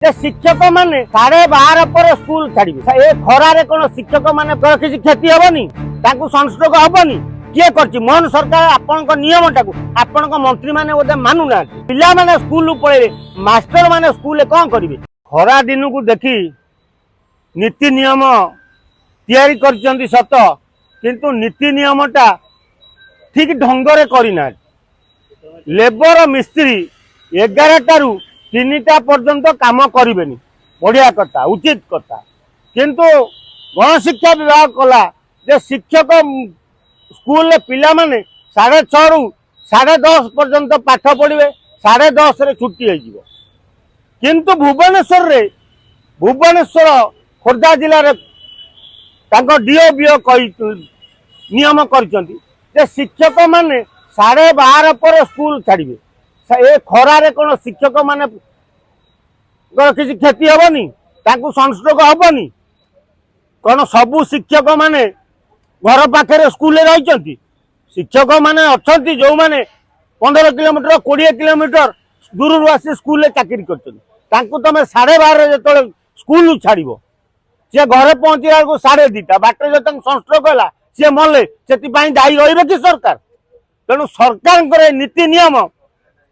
शिक्षक माने 12:30 पर स्कूल छाड़ी ए खरारे कौन शिक्षक माने किसी क्षति हेनी संस्ट्रोक हेनी किए कर मोहन सरकार आपण नियम टाक आपण मंत्री मैंने बोधे मानुना पिला माने स्कूल पड़े मास्टर माने स्कूल कौन करेंगे खरा दिन को देखी नीति नियम तैयारी कर सत किंतु नीति नियमटा ठीक ढंगरे करना लेबर मिस्त्री 11 3टा पर्यंत काम करें बढ़िया कथा उचित कथा किंतु गणशिक्षा विभाग कला जे शिक्षक स्कूल पिला माने 6:30 रु 10:30 पर्यंत पाठ पढ़े 10:30 रे छुट्टी हो किंतु भुवनेश्वर खोर्धा जिले में डीओ बीओ नियम कर शिक्षक माने 12:30 पर स्कूल छाड़े ए खरारे कौन शिक्षक माने किसी क्षति हेनी संस्ट्रोक हेनी कौन सबू शिक्षक माने घर पाखे स्कूल रही शिक्षक माने अच्छा जो माने 15 किलोमीटर 20 किलोमीटर दूर आसी स्कूल चाकरी कर तुम 12:30 जो स्कूल छाड़ सी घरे पहुंचला 2:30 बाटर जो संस्ट्रोक है सी मले से दायी रही कि सरकार तेणु सरकार नीति नियम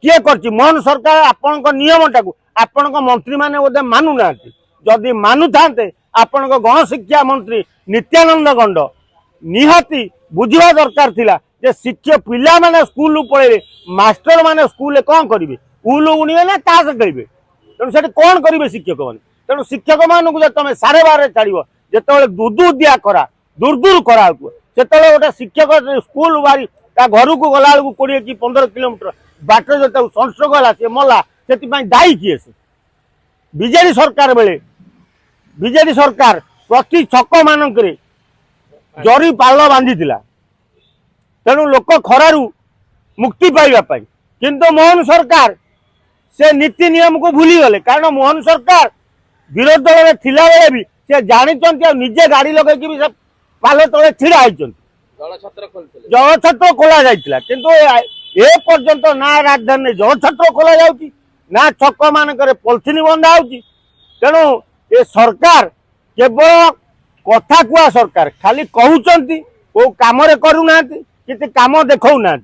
किए कर मोहन सरकार आपण नियम टाक आपण मंत्री मैंने बोधे मानुना जदि मानु था आपण गणशिक्षा मंत्री नित्यानंद गंड निहाती बुझा दरकार थिला जे शिक्षक पिला माने स्कूल पड़े मास्टर माने स्कूल कौन करेंगे उल उड़े ना ताश खेलेंगे तेणु से कौन करेंगे शिक्षक मैंने तेणु शिक्षक मानू जब तुम 12:30 छाड़ जो दूर दिया करा दूर दूर करा से गोटे शिक्षक स्कूल बारी घर को गला 20 कि 15 किलोमीटर बाट जो संस्ट्रोक है सी मला से दायी किए से बीजेडी सरकार बेले बीजेडी सरकार प्रति छक मानक जरी पाल बांधी तेणु लोक खरारू मुक्ति पाइबा किंतु मोहन सरकार से नीति नियम को भूली गले कारण मोहन सरकार विरोध दल में थिला बेले भी से जानी निजे गाड़ी लगे भी पाल तले छिड़ा होती जल छत्र खोल जाता किंतु ए पर्यंत ना राजधानी जल छत्र खोल जाऊँगी ना छक मानक पॉलिथिन बंधा हो तेणु ये सरकार केवल कथा कुआ सरकार खाली कहते कौ कम करूना कि काम देखना।